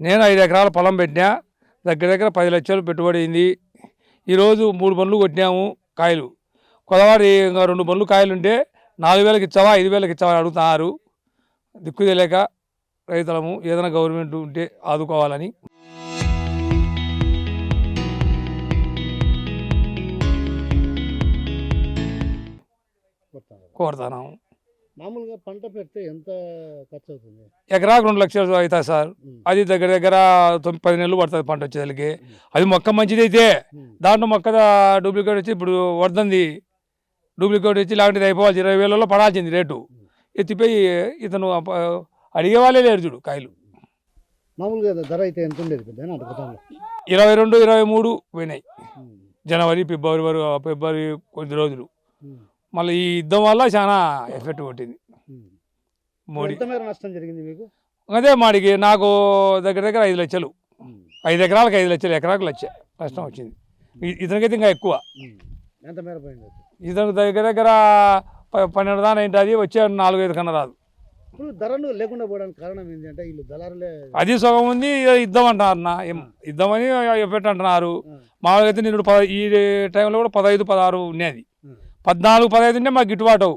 నేను 5 ఎకరాల పొలం పెట్టినా, దగ్గర దగ్గర 10 లక్షలు పెట్టుబడి అయింది. ఈరోజు 3 బండ్లు కొట్టినాము కాయలు. కొదవారి ఇంకా 2 బండ్లు కాయలు ఉంటే 4,000కి ఇచ్చావా 5,000కి ఇచ్చావా అని అడుగుతున్నారు. దిక్కు తెలియక రైతులము ఏదైనా గవర్నమెంట్ ఉంటే ఆదుకోవాలని కోరుతున్నాము. మామూలుగా పంట పెడితే ఎంత ఖర్చు అవుతుంది? ఎకరాకు 2 లక్షలు అవుతుంది సార్. అది దగ్గర దగ్గర 10 నెలలు పడుతుంది పంట వచ్చేసరికి. అది మొక్క మంచిది అయితే దాంట్లో మొక్క డూప్లికేట్ వచ్చి ఇప్పుడు వద్దంది డూప్లికేట్ వచ్చి ఇలాంటిది అయిపోవాలి 20,000లో పడాల్సింది రేటు. ఎత్తిపోయి ఇతను అడిగే వాళ్ళే లేరు చూడు కాయలు. మామూలుగా ధర అయితే ఎంత ఉండేది? 22, 23 పోయినాయి. జనవరి ఫిబ్రవరి కొద్ది రోజులు. మళ్ళీ ఈ యుద్ధం వల్ల చాలా ఎఫెక్ట్ కొట్టింది. మోడీ నష్టం జరిగింది మీకు? అదే మాడికి నాకు దగ్గర దగ్గర 5 లక్షలు, 5 ఎకరాలకు 5 లక్షలు, ఎకరాకు 1 లక్ష నష్టం వచ్చింది. ఇతనికైతే ఇంకా ఎక్కువ. ఎంత మేర పోయింది? ఇతనికి దగ్గర దగ్గర 12 దాని ఏంటి, వచ్చే 4-5 కన్నా రాదు. ఇప్పుడు ధరలు లేకుండా పోవడానికి కారణం ఏంటంటే వీళ్ళు దళారులే. అది సుఖం ఉంది, యుద్ధం అంటున్నారు అన్న. యుద్ధం అని ఎఫెక్ట్ అంటున్నారు. మామూలుగా అయితే నేను ఈ టైంలో కూడా 15-16 ఉన్నది. 14-15 ఉంటే మాకు గిట్టుబాటు అవు.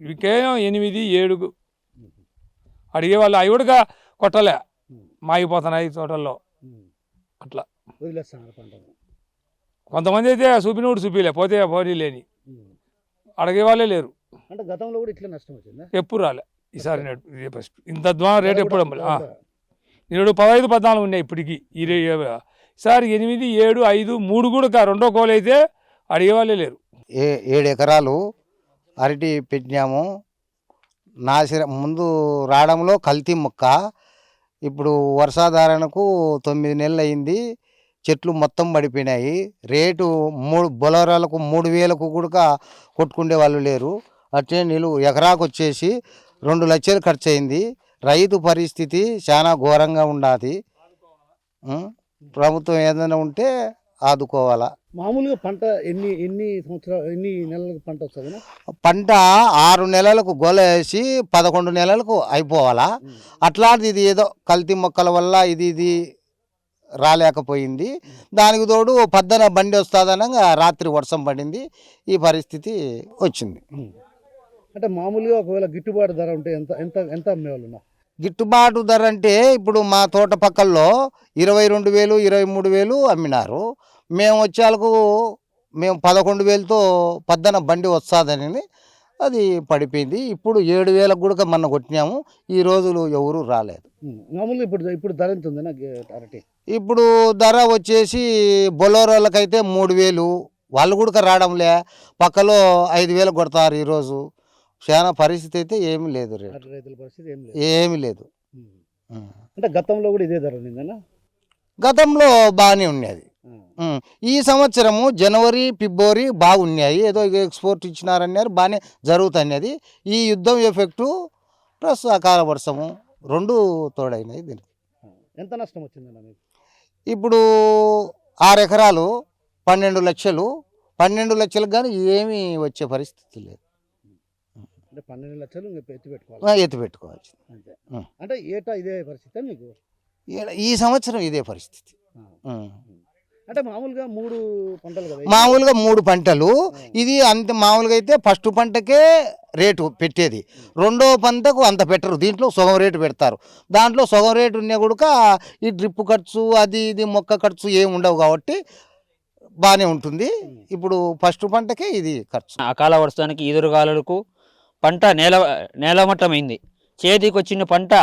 ఇంకేం 8-7 అడిగేవాళ్ళు. అవి కూడా కొట్టలే, మాగిపోతున్నాయి తోటల్లో. అట్లా వదిలేస్తున్నారు పంట. కొంతమంది అయితే చూపినోడు చూపిలే, పోతే పోనీ లేని అడిగేవాళ్ళే లేరు. అంటే గతంలో కూడా ఇట్లా నష్టం వచ్చిందా? ఎప్పుడు రాలే. ఈసారి ఫస్ట్ ఇంత అధ్వానం రేటు ఎప్పుడు నేను 15-14 ఉన్నాయి ఇప్పటికి. ఈసారి 8, 7, 5, 3 కూడా రెండో కోలు అయితే అడిగేవాళ్ళే లేరు. 7 ఎకరాలు అరటి పెట్టినాము. ముందు రావడంలో కల్తీ మొక్క. ఇప్పుడు వర్షాధారణకు 9 నెలలు అయింది. చెట్లు మొత్తం పడిపోయినాయి. రేటు 3 బొలరాలకు 3,000కు కూడా కొట్టుకునే వాళ్ళు లేరు. అట్లే ఎకరాకు వచ్చేసి 2 లక్షలు ఖర్చు అయింది. రైతు పరిస్థితి చాలా ఘోరంగా ఉండాది. ప్రభుత్వం ఏదైనా ఉంటే ఆదుకోవాలా. మామూలుగా పంట ఎన్ని సంవత్సరాలు, ఎన్ని నెలలకు పంట వస్తుంది? పంట 6 నెలలకు గొల వేసి 11 నెలలకు అయిపోవాలా. అట్లాంటిది ఇది ఏదో కల్తీ మొక్కల వల్ల ఇది రాలేకపోయింది. దానికి తోడు పద్దన బండి వస్తుందనగా రాత్రి వర్షం పడింది. ఈ పరిస్థితి వచ్చింది. అంటే మామూలుగా ఒకవేళ గిట్టుబాటు ధర ఉంటే ఎంత ఎంత ఎంత అమ్మేవాళ్ళు? గిట్టుబాటు ధర అంటే ఇప్పుడు మా తోట పక్కల్లో 22,000, 23,000 అమ్మినారు. మేము వచ్చేలకు 11,000తో పద్దన బండి వస్తుందని అది పడిపోయింది. ఇప్పుడు 7,000కు కూడా మొన్న కొట్టినాము. ఈ రోజులు ఎవరు రాలేదు. మామూలుగా ఇప్పుడు ధర ఎంత ఉందన్నా అరటి? ఇప్పుడు ధర వచ్చేసి బొలోరోలకైతే 3,000, వాళ్ళు కూడా రావడంలే. పక్కలో 5,000 కొడతారు ఈరోజు. చాలా పరిస్థితి అయితే ఏమీ లేదు. రైతుల పరిస్థితి ఏమీ లేదు. అంటే గతంలో కూడా ఇదే ధర ఉండిందన్నా? గతంలో బాగానే ఉన్నది. ఈ సంవత్సరము జనవరి ఫిబ్రవరి బాగున్నాయి. ఏదో ఎక్స్పోర్ట్ ఇచ్చినారన్నారు, బాగానే జరుగుతున్నది. ఈ యుద్ధం ఎఫెక్టు ప్లస్ అకాల వర్షము 2 తోడైనాయి దీనికి. ఎంత నష్టం వచ్చిందన్న మీకు? ఇప్పుడు 6 ఎకరాలు 12 లక్షలు. 12 లక్షలకు కానీ ఏమీ వచ్చే పరిస్థితి లేదు. అంటే 12 లక్షలు ఎత్తి పెట్టుకోవాలి. అంతే. అంటే ఏటా ఇదే పరిస్థితి మీకు? ఈ సంవత్సరం ఇదే పరిస్థితి. అంటే మామూలుగా 3 పంటలు కదా? మామూలుగా 3 పంటలు. ఇది అంత మామూలుగా అయితే ఫస్ట్ పంటకే రేటు పెట్టేది, రెండో పంటకు అంత పెట్టరు. దీంట్లో సగం రేటు పెడతారు. దాంట్లో సగం రేటు ఉన్నా కూడా ఈ డ్రిప్ ఖర్చు అది ఇది మొక్క ఖర్చు ఏమి ఉండవు కాబట్టి బాగానే ఉంటుంది. ఇప్పుడు ఫస్ట్ పంటకే ఇది ఖర్చు. అకాల వర్షానికి ఈదురుగాలులకు పంట నేలమట్టమైంది. చేతికి వచ్చిన పంట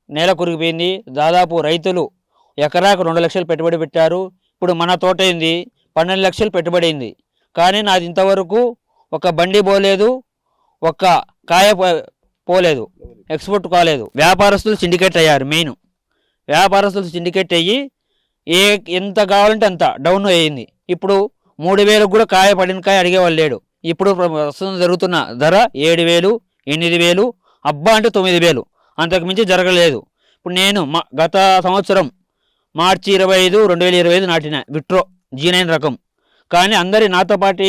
నేల కురిగిపోయింది. దాదాపు రైతులు ఎకరాకు 2 లక్షలు పెట్టుబడి పెట్టారు. ఇప్పుడు మన తోట అయింది 12 లక్షలు పెట్టుబడి అయింది. కానీ నాది ఇంతవరకు ఒక బండి పోలేదు, ఒక కాయ పోలేదు, ఎక్స్పోర్ట్ కాలేదు. వ్యాపారస్తులు సిండికేట్ అయ్యారు. మెయిన్ వ్యాపారస్తులు సిండికేట్ అయ్యి ఎంత కావాలంటే అంత డౌన్ అయ్యింది. ఇప్పుడు 3,000 కూడా కాయ పడిన కాయ అడిగేవాళ్ళు లేడు. ఇప్పుడు ప్రస్తుతం జరుగుతున్న ధర 7,000, 8,000, అబ్బా అంటే 9,000, అంతకు మించి జరగలేదు. ఇప్పుడు నేను గత సంవత్సరం మార్చి 25, 2025 నాటిన విట్రో G9 రకం. కానీ అందరి నాతో పాటి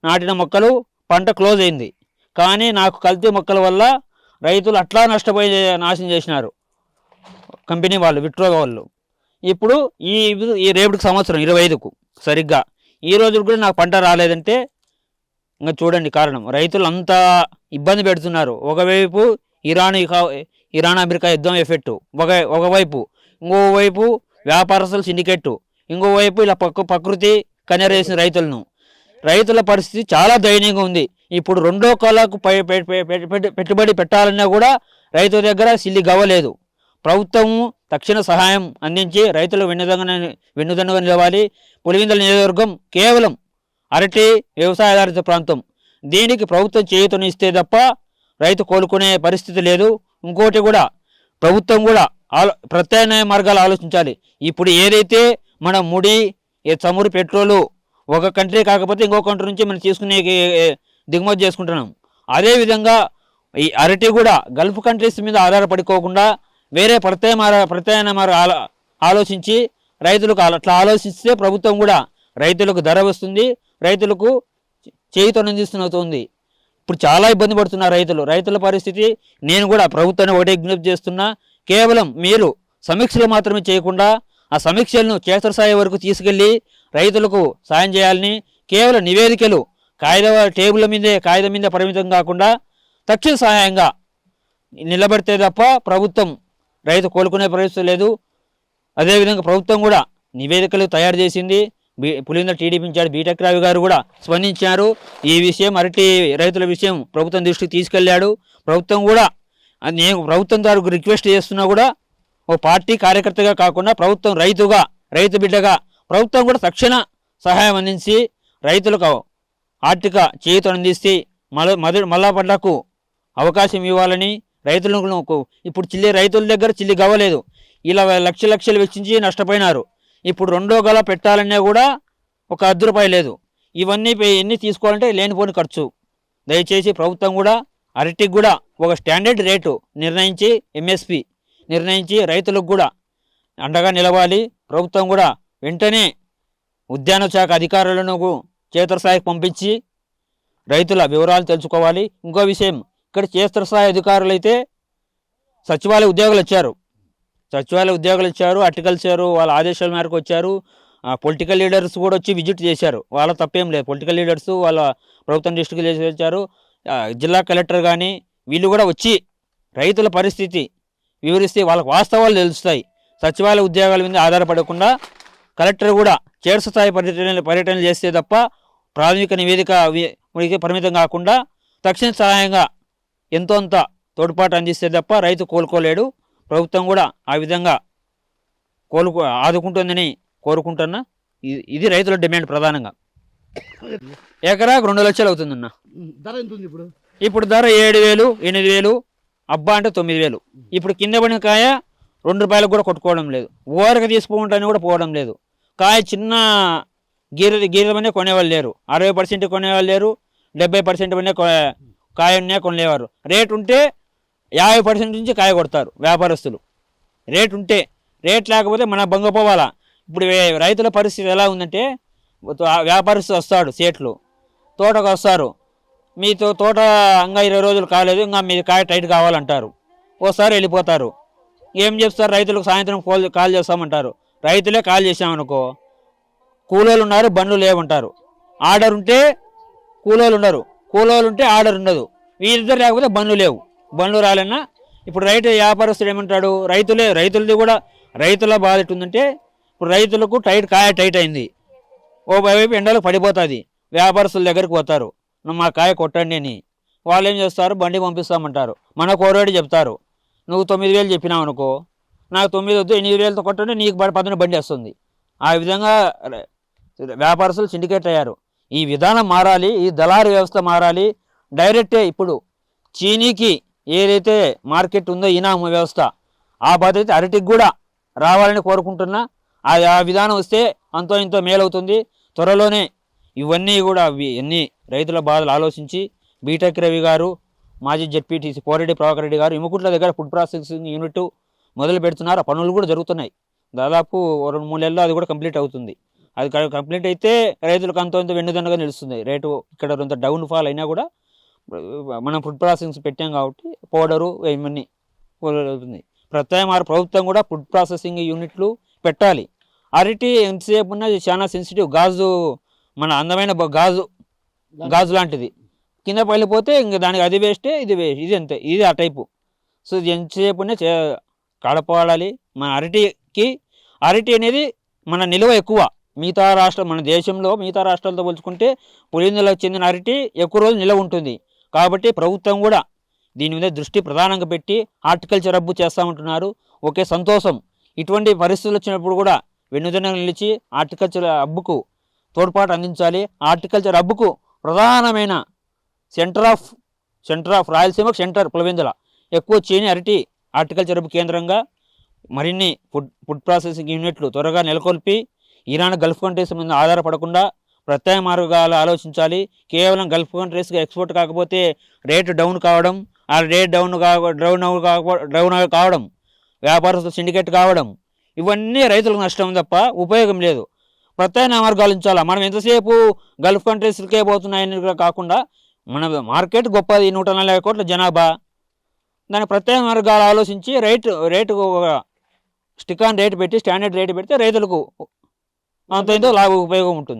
నాటిన మొక్కలు పంట క్లోజ్ అయింది. కానీ నాకు కల్తీ మొక్కల వల్ల రైతులు అట్లా నష్టపోయి నాశనం చేసినారు. కంపెనీ వాళ్ళు విట్రో వాళ్ళు. ఇప్పుడు ఈ రేపటికి సంవత్సరం 25కు సరిగ్గా ఈ రోజు కూడా నాకు పంట రాలేదంటే ఇంకా చూడండి కారణం. రైతులు అంతా ఇబ్బంది పెడుతున్నారు. ఒకవైపు ఇరాన్ అమెరికా యుద్ధం ఎఫెక్టు ఒకవైపు, ఇంకోవైపు వ్యాపారస్తుల సిండికేట్, ఇంకోవైపు ఇలా ప్రకృతి కనరేసిన రైతుల పరిస్థితి చాలా దయనీయంగా ఉంది. ఇప్పుడు రెండో కాలకు పెట్టుబడి పెట్టాలన్నా కూడా రైతుల దగ్గర సిల్లి గవ్వలేదు. ప్రభుత్వం తక్షణ సహాయం అందించి రైతులు వెన్నుదన్నుగా నిలవాలి. పులివెందుల నియోజకవర్గం కేవలం అరటి వ్యవసాయ ఆధారిత ప్రాంతం. దీనికి ప్రభుత్వం చేయూతనిస్తే తప్ప రైతు కోలుకునే పరిస్థితి లేదు. ఇంకోటి కూడా ప్రభుత్వం కూడా ప్రత్యామ్నాయ మార్గాలు ఆలోచించాలి. ఇప్పుడు ఏదైతే మన ముడి చమురు పెట్రోలు ఒక కంట్రీ కాకపోతే ఇంకో కంట్రీ నుంచి మనం తీసుకునే దిగుమతి చేసుకుంటున్నాం. అదేవిధంగా ఈ అరటి కూడా గల్ఫ్ కంట్రీస్ మీద ఆధారపడుకోకుండా వేరే ప్రత్యామ్నాయ ఆలోచించి రైతులకు అట్లా ఆలోచిస్తే ప్రభుత్వం కూడా రైతులకు ధర వస్తుంది, రైతులకు చేయూతనందిస్తుంది. ఇప్పుడు చాలా ఇబ్బంది పడుతున్నారు రైతుల పరిస్థితి. నేను కూడా ప్రభుత్వాన్ని ఒకటే విజ్ఞప్తి చేస్తున్నా, కేవలం మీరు సమీక్షలు మాత్రమే చేయకుండా ఆ సమీక్షలను క్షేత్రస్థాయి వరకు తీసుకెళ్లి రైతులకు సాయం చేయాలని, కేవలం నివేదికలు కాగితం మీద పరిమితం కాకుండా తక్షణ సహాయంగా నిలబడితే తప్ప ప్రభుత్వం రైతు కోలుకునే పరిస్థితి లేదు. అదేవిధంగా ప్రభుత్వం కూడా నివేదికలు తయారు చేసింది. పులివెందుల టీడీపీ ఇన్ఛార్జ్ బీటెక్ రావి గారు కూడా స్పందించారు. ఈ విషయం అరటి రైతుల విషయం ప్రభుత్వం దృష్టికి తీసుకెళ్లాడు. ప్రభుత్వం కూడా నేను ప్రభుత్వం ద్వారా రిక్వెస్ట్ చేస్తున్నా కూడా ఓ పార్టీ కార్యకర్తగా కాకుండా ప్రభుత్వం రైతు బిడ్డగా ప్రభుత్వం కూడా తక్షణ సహాయం అందించి రైతులకు ఆర్థిక చేయూత అందిస్తే మళ్ళా పంటకు అవకాశం ఇవ్వాలని రైతులకు ఇప్పుడు రైతుల దగ్గర చిల్లి గవ్వలేదు. ఇలా లక్షలు వెచ్చించి నష్టపోయినారు. ఇప్పుడు రెండో గల పెట్టాలన్నా కూడా ఒక ₹10 లేదు. ఇవన్నీ తీసుకోవాలంటే లేనిపోని ఖర్చు. దయచేసి ప్రభుత్వం కూడా అరటికి కూడా ఒక స్టాండర్డ్ రేటు నిర్ణయించి ఎంఎస్పి నిర్ణయించి రైతులకు కూడా అండగా నిలవాలి. ప్రభుత్వం కూడా వెంటనే ఉద్యాన శాఖ అధికారులను క్షేత్రస్థాయికి పంపించి రైతుల వివరాలు తెలుసుకోవాలి. ఇంకో విషయం, ఇక్కడ క్షేత్రస్థాయి అధికారులు అయితే సచివాలయ ఉద్యోగులు ఇచ్చారు, హార్టికల్చర్ వాళ్ళ ఆదేశాల మేరకు వచ్చారు. పొలిటికల్ లీడర్స్ కూడా వచ్చి విజిట్ చేశారు. వాళ్ళ తప్పేం లేదు. పొలిటికల్ లీడర్స్ వాళ్ళ ప్రభుత్వం దృష్టికి వచ్చారు. జిల్లా కలెక్టర్ కానీ వీళ్ళు కూడా వచ్చి రైతుల పరిస్థితి వివరిస్తే వాళ్ళకు వాస్తవాలు తెలుస్తాయి. సచివాలయ ఉద్యోగాల మీద ఆధారపడకుండా కలెక్టర్ కూడా క్షేత్రస్థాయి పర్యటనలు చేస్తే తప్ప ప్రాథమిక నివేదిక పరిమితం కాకుండా తక్షణ సహాయంగా ఎంతో అంత తోడ్పాటు అందిస్తే తప్ప రైతు కోలుకోలేడు. ప్రభుత్వం కూడా ఆ విధంగా ఆదుకుంటుందని కోరుకుంటున్నా. ఇది రైతుల డిమాండ్ ప్రధానంగా. ఎకరాకు 2 లక్షలు అవుతుందన్న. ధర ఎంత ఉంది ఇప్పుడు? ఇప్పుడు ధర 7,000, 8,000, అబ్బా అంటే 9,000. ఇప్పుడు కింద పడిన కాయ ₹2 కూడా కొట్టుకోవడం లేదు. ఓరక తీసుకుంటాని కూడా పోవడం లేదు. కాయ చిన్న గీరమనే కొనేవాళ్ళు లేరు. 60% కొనేవాళ్ళు లేరు. 70% కాయ కొనేవారు. రేటు ఉంటే 50% నుంచి కాయ కొడతారు వ్యాపారస్తులు. రేట్ లేకపోతే మన బంగపోవాలా. ఇప్పుడు రైతుల పరిస్థితి ఎలా ఉందంటే, వ్యాపారస్తు వస్తాడు, సేట్లు తోటకు వస్తారు, మీతో తోట ఇంకా 20 రోజులు కాలేదు, ఇంకా మీ కాయ టైట్ కావాలంటారు. ఓసారి వెళ్ళిపోతారు. ఏం చేస్తారు, రైతులకు సాయంత్రం కాల్ చేస్తామంటారు. రైతులే కాల్ చేసామనుకో, కూలోళ్ళు ఉన్నారు, బండ్లు లేవంటారు. ఆర్డర్ ఉంటే కూలోళ్ళు ఉండరు, కూలోళ్ళు ఉంటే ఆర్డర్ ఉండదు. వీరిద్దరు లేకపోతే బండ్లు లేవు. బండ్లు రాలన్నా ఇప్పుడు వ్యాపారస్తుడు ఏమంటాడు, రైతులది కూడా రైతుల బాధ ఎట్టుందంటే, ఇప్పుడు రైతులకు కాయ టైట్ అయింది. ఓ వైపు ఎండలకు పడిపోతుంది. వ్యాపారస్తుల దగ్గరికి పోతారు, మా కాయ కొట్టండి అని. వాళ్ళు ఏం చేస్తారు, బండి పంపిస్తామంటారు. మనకు ఓరేడు చెప్తారు, నువ్వు 9,000 చెప్పినావు అనుకో, నాకు 9 వద్దు, 8,000తో కొట్టండి, నీకు 10 బండి వస్తుంది. ఆ విధంగా వ్యాపారస్తులు సిండికేట్ అయ్యారు. ఈ విధానం మారాలి, ఈ దళారీ వ్యవస్థ మారాలి. డైరెక్టే ఇప్పుడు చీనీకి ఏదైతే మార్కెట్ ఉందో ఈనాము వ్యవస్థ, ఆ పద్ధతి అరటికి కూడా రావాలని కోరుకుంటున్నా. ఆ విధానం వస్తే అంతో ఇంతో మేలవుతుంది. త్వరలోనే ఇవన్నీ కూడా అన్ని రైతుల బాధలు ఆలోచించి బీటెక్ రవి గారు, మాజీ జెడ్పీటీసీ పోరెడ్డి ప్రభాకర్ రెడ్డి గారు ఇముకుట్ల దగ్గర ఫుడ్ ప్రాసెసింగ్ యూనిట్ మొదలు పెడుతున్నారు. ఆ పనులు కూడా జరుగుతున్నాయి. దాదాపు 2-3 నెలల్లో అది కూడా కంప్లీట్ అవుతుంది. అది కంప్లీట్ అయితే రైతులకు అంతో ఇంత వెన్నుదన్నుగా నిలుస్తుంది. రేటు ఇక్కడ కొంత డౌన్ ఫాల్ అయినా కూడా మనం ఫుడ్ ప్రాసెసింగ్ పెట్టాం కాబట్టి పౌడరు ఇవన్నీ అవుతుంది. ప్రభుత్వం కూడా ఫుడ్ ప్రాసెసింగ్ యూనిట్లు పెట్టాలి. అరటి ఎంతసేపు ఉన్నది చాలా సెన్సిటివ్, గాజు మన అందమైన గాజు లాంటిది, కింద పగిలిపోతే ఇంక దానికి అది వేస్టే ఇది వేస్ట్, ఇది అంతే, ఇది ఆ టైపు. సో ఇది ఎంతసేపు కాడపాడాలి. మన అరటి అనేది మన నిల్వ ఎక్కువ. మన దేశంలో మిగతా రాష్ట్రాలతో పోల్చుకుంటే పులిందులకు చెందిన అరటి ఎక్కువ రోజులు నిల్వ ఉంటుంది. కాబట్టి ప్రభుత్వం కూడా దీని మీద దృష్టి ప్రధానంగా పెట్టి హార్టికల్చర్ హబ్ చేస్తామంటున్నారు. ఓకే, సంతోషం. ఇటువంటి పరిస్థితులు వచ్చినప్పుడు కూడా వెన్నుదన్నుగా నిలిచి హార్టికల్చర్ హబ్కు తోడ్పాటు అందించాలి. హార్టికల్చర్ హబ్కు ప్రధానమైన సెంటర్ ఆఫ్ రాయలసీమకు సెంటర్ పులివెందుల, ఎక్కువ చేని అరటి హార్టికల్చర్ హబ్ కేంద్రంగా మరిన్ని ఫుడ్ ప్రాసెసింగ్ యూనిట్లు త్వరగా నెలకొల్పి ఇరాన్ గల్ఫ్ కంట్రీస్ మీద ఆధారపడకుండా ప్రత్యామ్నాయ మార్గాలు ఆలోచించాలి. కేవలం గల్ఫ్ కంట్రీస్కి ఎక్స్పోర్ట్ కాకపోతే రేటు డౌన్ కావడం, ఆ రేట్ డౌన్ కావడం, వ్యాపారస్తులు సిండికేట్ కావడం, ఇవన్నీ రైతులకు నష్టం తప్ప ఉపయోగం లేదు. ప్రత్యామ్నాయ మార్గాలు ఉంచాలా. మనం ఎంతసేపు గల్ఫ్ కంట్రీస్కే పోతున్నాయని కాకుండా మన మార్కెట్ గొప్పది, 140 కోట్ల జనాభా. దాని ప్రత్యామ్నాయ మార్గాలు ఆలోచించి రేటు స్టిక్ ఆన్ రేటు పెట్టి స్టాండర్డ్ రేటు పెడితే రైతులకు అంత లాభ ఉపయోగం ఉంటుంది.